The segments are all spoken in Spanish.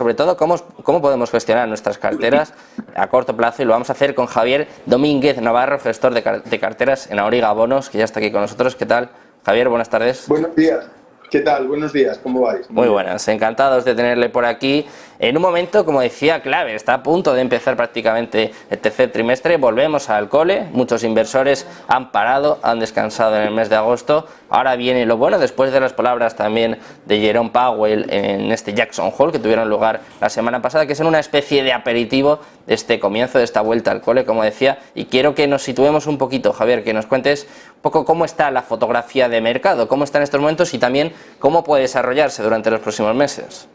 sobre todo cómo podemos gestionar nuestras carteras a corto plazo, y lo vamos a hacer con Javier Domínguez Navarro, gestor de carteras en Auriga Bonos, que ya está aquí con nosotros. ¿Qué tal, Javier? Buenas tardes. Buenos días. ¿Qué tal? Buenos días. ¿Cómo vais? Muy buenas, encantados de tenerle por aquí en un momento, como decía, clave. Está a punto de empezar prácticamente el tercer trimestre, volvemos al cole, muchos inversores han parado, han descansado en el mes de agosto. Ahora viene lo bueno, después de las palabras también de Jerome Powell en este Jackson Hole que tuvieron lugar la semana pasada, que son una especie de aperitivo de este comienzo, de esta vuelta al cole, como decía. Y quiero que nos situemos un poquito, Javier, que nos cuentes un poco cómo está la fotografía de mercado, cómo está en estos momentos y también cómo puede desarrollarse durante los próximos meses.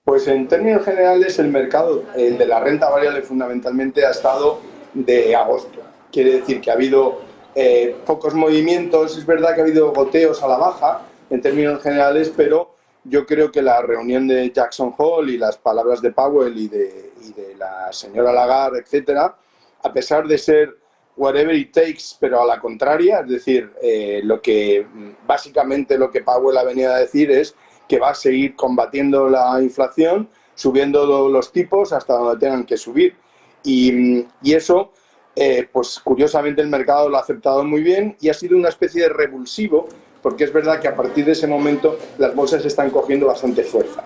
Pues en términos generales el mercado, el de la renta variable fundamentalmente, ha estado de agosto. Quiere decir que ha habido pocos movimientos. Es verdad que ha habido goteos a la baja en términos generales, pero yo creo que la reunión de Jackson Hole y las palabras de Powell y de la señora Lagarde, etcétera, a pesar de ser whatever it takes, pero a la contraria, es decir, básicamente lo que Powell ha venido a decir es que va a seguir combatiendo la inflación, subiendo los tipos hasta donde tengan que subir. Y eso, pues curiosamente el mercado lo ha aceptado muy bien y ha sido una especie de revulsivo, porque es verdad que a partir de ese momento las bolsas están cogiendo bastante fuerza.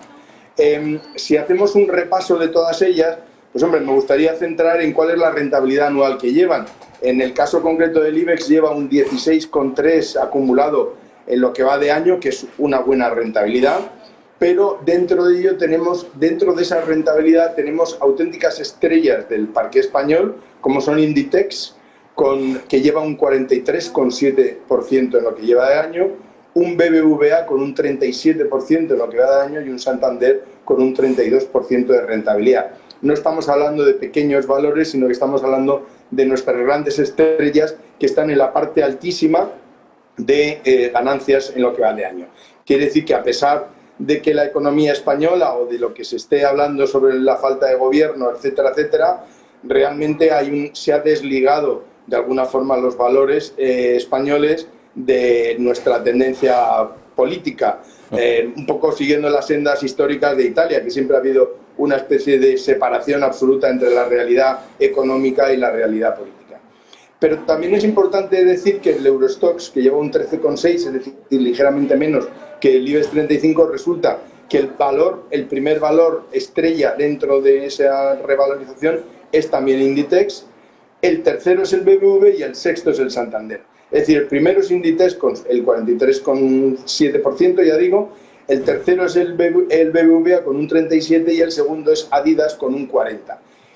Si hacemos un repaso de todas ellas, pues hombre, me gustaría centrar en cuál es la rentabilidad anual que llevan. En el caso concreto del IBEX lleva un 16,3 acumulado en lo que va de año, que es una buena rentabilidad, pero dentro de ello dentro de esa rentabilidad tenemos auténticas estrellas del parque español, como son Inditex, que lleva un 43,7% en lo que lleva de año, un BBVA con un 37% en lo que va de año y un Santander con un 32% de rentabilidad. No estamos hablando de pequeños valores, sino que estamos hablando de nuestras grandes estrellas que están en la parte altísima de ganancias en lo que va de año. Quiere decir que a pesar de que la economía española o de lo que se esté hablando sobre la falta de gobierno, etcétera, etcétera, realmente se ha desligado de alguna forma los valores españoles de nuestra tendencia política, un poco siguiendo las sendas históricas de Italia, que siempre ha habido una especie de separación absoluta entre la realidad económica y la realidad política. Pero también es importante decir que el Eurostoxx, que lleva un 13,6, es decir, ligeramente menos que el IBEX 35, resulta que el primer valor estrella dentro de esa revalorización es también Inditex, el tercero es el BBV y el sexto es el Santander. Es decir, el primero es Inditex con el 43,7%, ya digo, el tercero es el BBVA con un 37% y el segundo es Adidas con un 40%.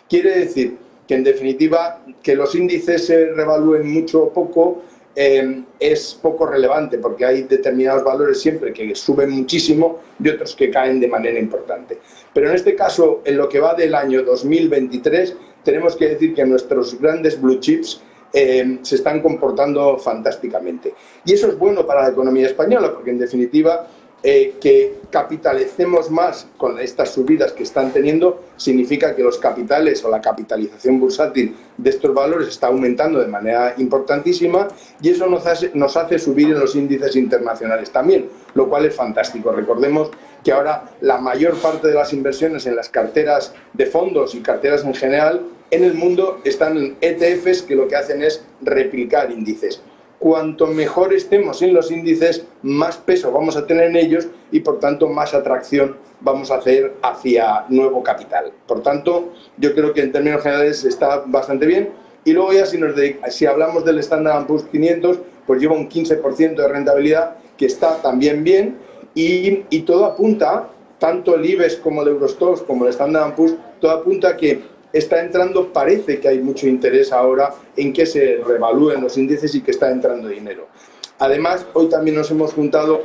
Quiere decir que en definitiva que los índices se revalúen mucho o poco es poco relevante, porque hay determinados valores siempre que suben muchísimo y otros que caen de manera importante. Pero en este caso, en lo que va del año 2023, tenemos que decir que nuestros grandes blue chips se están comportando fantásticamente. Y eso es bueno para la economía española, porque en definitiva que capitalicemos más con estas subidas que están teniendo significa que los capitales o la capitalización bursátil de estos valores está aumentando de manera importantísima y eso nos hace subir en los índices internacionales también, lo cual es fantástico. Recordemos que ahora la mayor parte de las inversiones en las carteras de fondos y carteras en general en el mundo están en ETFs, que lo que hacen es replicar índices. Cuanto mejor estemos en los índices, más peso vamos a tener en ellos y por tanto más atracción vamos a hacer hacia nuevo capital. Por tanto, yo creo que en términos generales está bastante bien. Y luego ya si hablamos del Standard & Poor's 500, pues lleva un 15% de rentabilidad, que está también bien, y todo apunta, tanto el IBEX como el Eurostoxx como el Standard & Poor's, todo apunta a que está entrando, parece que hay mucho interés ahora en que se revalúen los índices y que está entrando dinero. Además, hoy también nos hemos juntado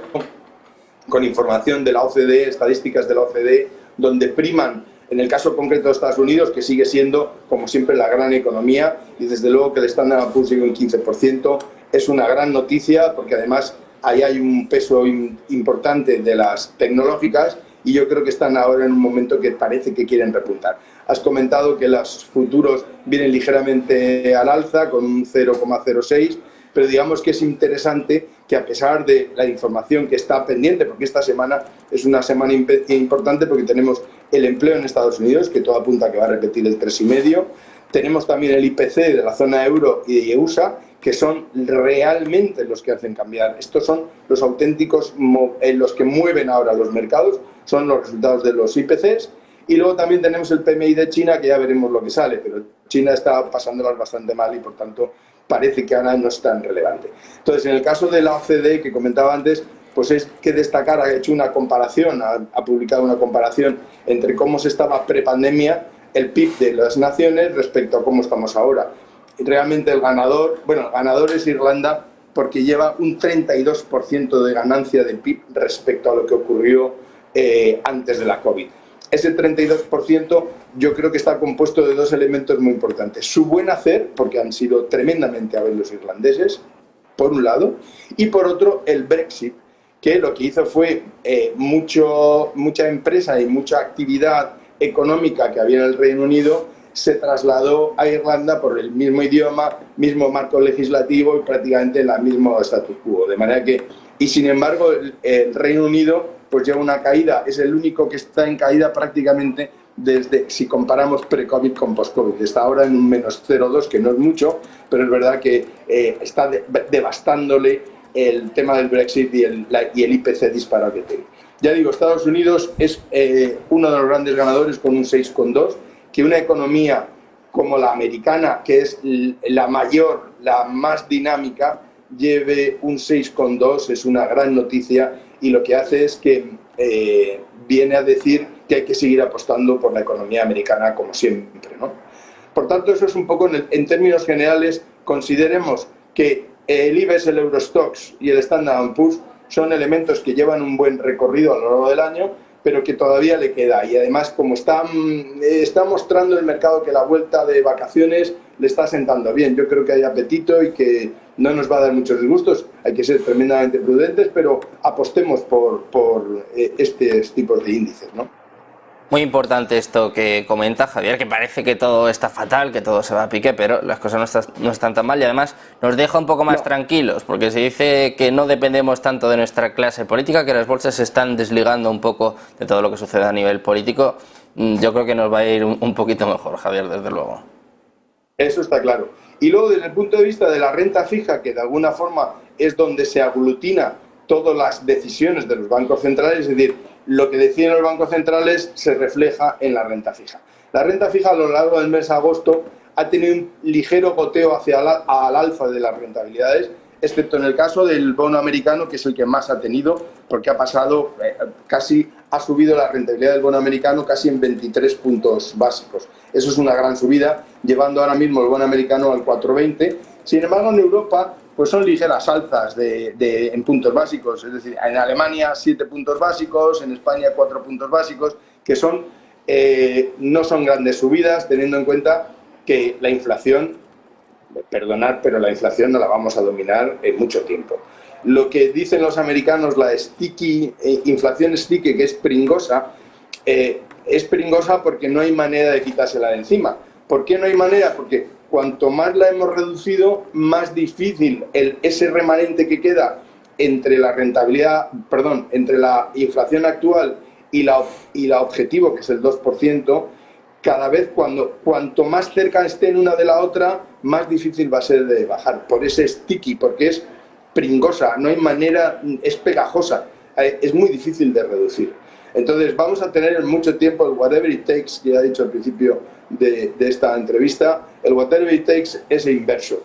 con información de la OCDE, estadísticas de la OCDE, donde priman, en el caso concreto de Estados Unidos, que sigue siendo, como siempre, la gran economía, y desde luego que el Standard & Poor's sigue un 15%, es una gran noticia, porque además ahí hay un peso importante de las tecnológicas, y yo creo que están ahora en un momento que parece que quieren repuntar. Has comentado que los futuros vienen ligeramente al alza, con un 0,06, pero digamos que es interesante que a pesar de la información que está pendiente, porque esta semana es una semana importante porque tenemos el empleo en Estados Unidos, que todo apunta a que va a repetir el 3,5. Tenemos también el IPC de la zona euro y de USA, que son realmente los que hacen cambiar. Estos son los auténticos, los que mueven ahora los mercados, son los resultados de los IPCs. Y luego también tenemos el PMI de China, que ya veremos lo que sale, pero China está pasándolas bastante mal y por tanto parece que ahora no es tan relevante. Entonces, en el caso de la OCDE que comentaba antes, pues es que destacar, ha hecho una comparación, ha publicado una comparación entre cómo se estaba prepandemia el PIB de las naciones respecto a cómo estamos ahora. Realmente el ganador es Irlanda, porque lleva un 32% de ganancia del PIB respecto a lo que ocurrió antes de la COVID. Ese 32% yo creo que está compuesto de dos elementos muy importantes. Su buen hacer, porque han sido tremendamente hábiles los irlandeses, por un lado, y por otro el Brexit, que lo que hizo fue mucha empresa y mucha actividad económica que había en el Reino Unido se trasladó a Irlanda por el mismo idioma, mismo marco legislativo y prácticamente el mismo status quo. De manera que, y sin embargo, el Reino Unido pues lleva una caída, es el único que está en caída prácticamente desde, si comparamos pre-COVID con post-COVID. Está ahora en un menos 0,2, que no es mucho, pero es verdad que está devastándole el tema del Brexit y el IPC disparado que tiene. Ya digo, Estados Unidos es uno de los grandes ganadores con un 6,2, que una economía como la americana, que es la mayor, la más dinámica, lleve un 6,2 es una gran noticia, y lo que hace es que viene a decir que hay que seguir apostando por la economía americana como siempre, ¿no? Por tanto, eso es un poco, en términos generales, consideremos que el IBEX, el Eurostoxx y el Standard & Poor's son elementos que llevan un buen recorrido a lo largo del año, pero que todavía le queda. Y además, como está mostrando el mercado que la vuelta de vacaciones le está sentando bien, yo creo que hay apetito y que no nos va a dar muchos disgustos. Hay que ser tremendamente prudentes, pero apostemos por estos tipos de índices, ¿no? Muy importante esto que comenta Javier, que parece que todo está fatal, que todo se va a pique, pero las cosas no están tan mal, y además nos deja un poco más tranquilos, porque se dice que no dependemos tanto de nuestra clase política, que las bolsas se están desligando un poco de todo lo que sucede a nivel político. Yo creo que nos va a ir un poquito mejor, Javier, desde luego. Eso está claro. Y luego, desde el punto de vista de la renta fija, que de alguna forma es donde se aglutina todas las decisiones de los bancos centrales, es decir, lo que deciden los bancos centrales se refleja en la renta fija. La renta fija a lo largo del mes de agosto ha tenido un ligero goteo al alza de las rentabilidades, excepto en el caso del bono americano, que es el que más ha tenido, porque ha pasado, ha subido la rentabilidad del bono americano casi en 23 puntos básicos. Eso es una gran subida, llevando ahora mismo el bono americano al 4,20. Sin embargo, en Europa pues son ligeras alzas en puntos básicos, es decir, en Alemania 7 puntos básicos, en España 4 puntos básicos, que no son grandes subidas, teniendo en cuenta que la inflación, perdonad, pero la inflación no la vamos a dominar en mucho tiempo. Lo que dicen los americanos, la inflación sticky, que es pringosa porque no hay manera de quitársela de encima. ¿Por qué no hay manera? Porque cuanto más la hemos reducido, más difícil ese remanente que queda entre la entre la inflación actual y la objetivo, que es el 2%, cada vez cuanto más cerca estén una de la otra, más difícil va a ser de bajar. Por ese sticky, porque es pringosa, no hay manera, es pegajosa, es muy difícil de reducir. Entonces vamos a tener mucho tiempo el whatever it takes, que ya he dicho al principio de esta entrevista. El whatever it takes es inverso.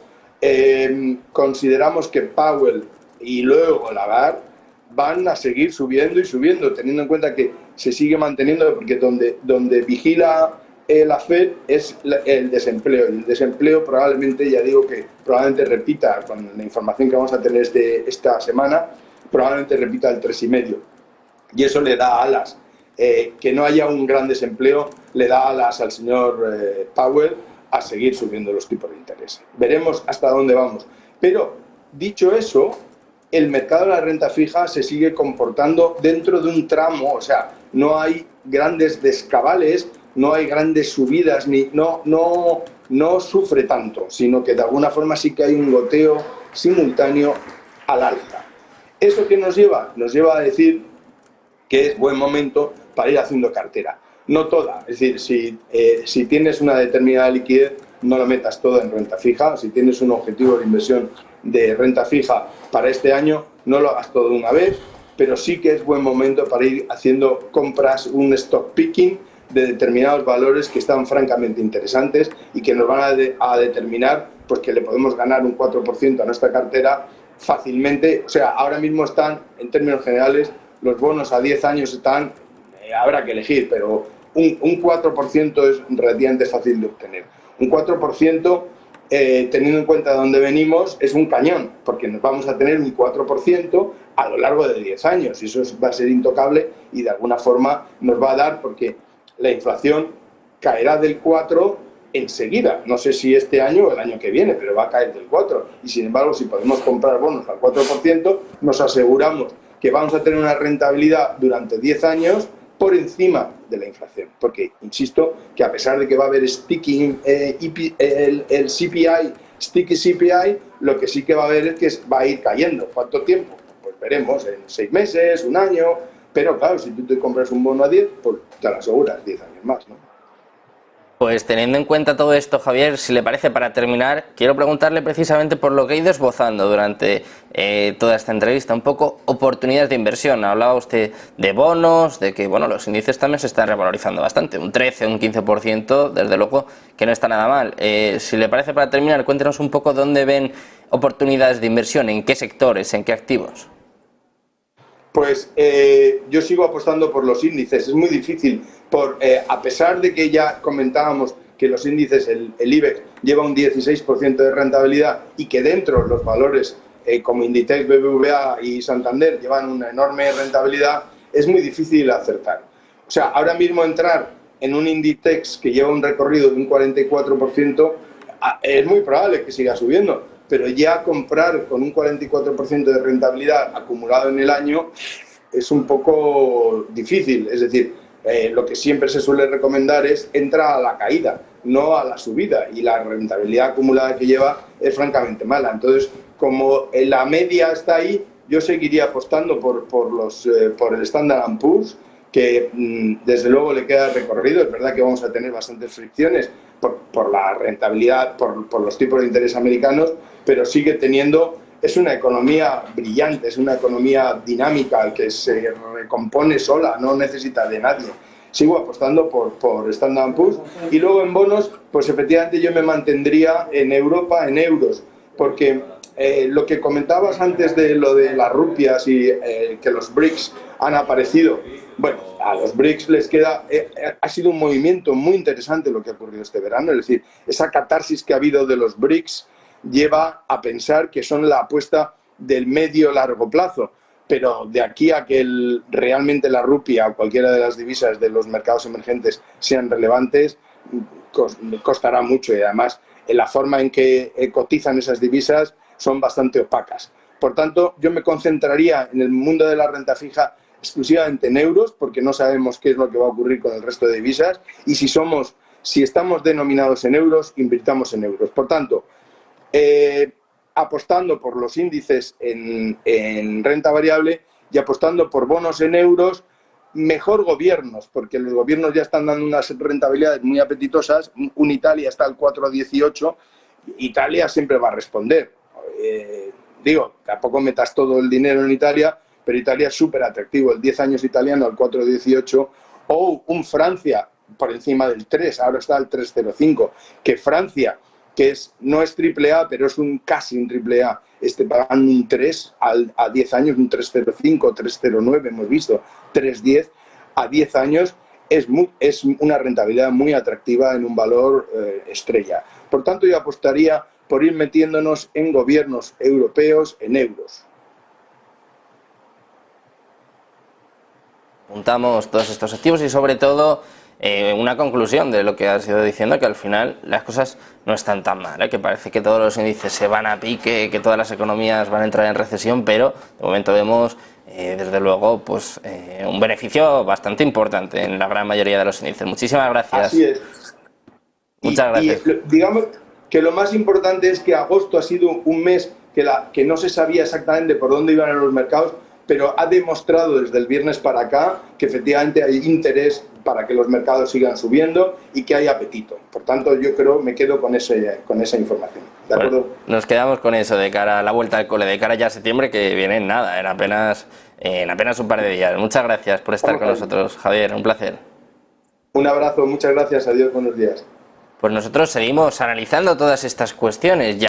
Consideramos que Powell y luego Lagarde van a seguir subiendo y subiendo, teniendo en cuenta que se sigue manteniendo, porque donde vigila la Fed es el desempleo, y el desempleo probablemente, ya digo que probablemente repita, con la información que vamos a tener esta semana, probablemente repita el 3,5, y eso le da alas. Que no haya un gran desempleo le da alas al señor Powell a seguir subiendo los tipos de interés. Veremos hasta dónde vamos. Pero, dicho eso, el mercado de la renta fija se sigue comportando dentro de un tramo, o sea, no hay grandes descabales, no hay grandes subidas, no sufre tanto, sino que de alguna forma sí que hay un goteo simultáneo al alza. ¿Eso qué nos lleva? Nos lleva a decir que es buen momento para ir haciendo cartera. no toda. Es decir, si tienes una determinada liquidez, no la metas toda en renta fija. Si tienes un objetivo de inversión de renta fija para este año, no lo hagas todo de una vez, pero sí que es buen momento para ir haciendo compras, un stock picking de determinados valores que están francamente interesantes y que nos van a determinar pues, que le podemos ganar un 4% a nuestra cartera fácilmente. O sea, ahora mismo están, en términos generales, los bonos a 10 años están, habrá que elegir, pero un 4% es relativamente fácil de obtener. Un 4%, teniendo en cuenta de dónde venimos, es un cañón, porque nos vamos a tener un 4% a lo largo de 10 años, y eso va a ser intocable y de alguna forma nos va a dar, porque la inflación caerá del 4% enseguida. No sé si este año o el año que viene, pero va a caer del 4%. Y sin embargo, si podemos comprar bonos al 4%, nos aseguramos que vamos a tener una rentabilidad durante 10 años por encima de la inflación. Porque, insisto, que a pesar de que va a haber sticking, el CPI, sticky CPI, lo que sí que va a haber es que va a ir cayendo. ¿Cuánto tiempo? Pues veremos, en 6 meses, un año. Pero claro, si tú te compras un bono a 10, pues te lo aseguras 10 años más, ¿no? Pues teniendo en cuenta todo esto, Javier, si le parece, para terminar, quiero preguntarle precisamente por lo que he ido esbozando durante toda esta entrevista, un poco oportunidades de inversión. Hablaba usted de bonos, de que bueno, los índices también se están revalorizando bastante, un 13, un 15%, desde luego que no está nada mal. Si le parece, para terminar, cuéntenos un poco dónde ven oportunidades de inversión, en qué sectores, en qué activos. Pues yo sigo apostando por los índices. Es muy difícil, a pesar de que ya comentábamos que los índices, el IBEX, lleva un 16% de rentabilidad y que dentro los valores como Inditex, BBVA y Santander llevan una enorme rentabilidad, es muy difícil acertar. O sea, ahora mismo entrar en un Inditex que lleva un recorrido de un 44%, es muy probable que siga subiendo, pero ya comprar con un 44% de rentabilidad acumulado en el año es un poco difícil. Es decir, lo que siempre se suele recomendar es entrar a la caída, no a la subida, y la rentabilidad acumulada que lleva es francamente mala. Entonces, como la media está ahí, yo seguiría apostando por el Standard & Poor's, que desde luego le queda recorrido. Es verdad que vamos a tener bastantes fricciones por la rentabilidad, por los tipos de interés americanos, pero sigue teniendo, es una economía brillante, es una economía dinámica que se recompone sola, no necesita de nadie. Sigo apostando por Standard & Poor's. Y luego en bonos, pues efectivamente yo me mantendría en Europa, en euros, porque lo que comentabas antes de lo de las rupias y que los BRICS han aparecido, bueno, a los BRICS les queda, ha sido un movimiento muy interesante lo que ha ocurrido este verano. Es decir, esa catarsis que ha habido de los BRICS lleva a pensar que son la apuesta del medio-largo plazo, pero de aquí a que realmente la rupia o cualquiera de las divisas de los mercados emergentes sean relevantes, costará mucho, y además en la forma en que cotizan esas divisas son bastante opacas. Por tanto, yo me concentraría en el mundo de la renta fija exclusivamente en euros, porque no sabemos qué es lo que va a ocurrir con el resto de divisas, y si estamos denominados en euros, invirtamos en euros. Por tanto, apostando por los índices en renta variable y apostando por bonos en euros, mejor gobiernos, porque los gobiernos ya están dando unas rentabilidades muy apetitosas. Un Italia está al 4,18, Italia siempre va a responder. Tampoco metas todo el dinero en Italia, pero Italia es súper atractivo, el 10 años italiano al 4,18, o un Francia por encima del 3, ahora está al 3,05, que Francia, que no es AAA, pero es casi un AAA, pagando un 3 a 10 años, un 3,05, 3,09, hemos visto, 3,10 a 10 años, es una rentabilidad muy atractiva en un valor estrella. Por tanto, yo apostaría por ir metiéndonos en gobiernos europeos en euros. Juntamos todos estos activos y sobre todo una conclusión de lo que has ido diciendo, que al final las cosas no están tan mal, que parece que todos los índices se van a pique, que todas las economías van a entrar en recesión, pero de momento vemos desde luego pues un beneficio bastante importante en la gran mayoría de los índices. Muchísimas gracias. Así es. Muchas gracias. Digamos que lo más importante es que agosto ha sido un mes que no se sabía exactamente por dónde iban a los mercados, pero ha demostrado desde el viernes para acá que efectivamente hay interés para que los mercados sigan subiendo y que haya apetito. Por tanto, yo creo, me quedo con esa información. ¿De acuerdo? Bueno, nos quedamos con eso de cara a la vuelta al cole, de cara ya a septiembre, que viene en nada, en apenas un par de días. Muchas gracias por estar con nosotros, Javier, un placer. Un abrazo, muchas gracias, adiós, buenos días. Pues nosotros seguimos analizando todas estas cuestiones.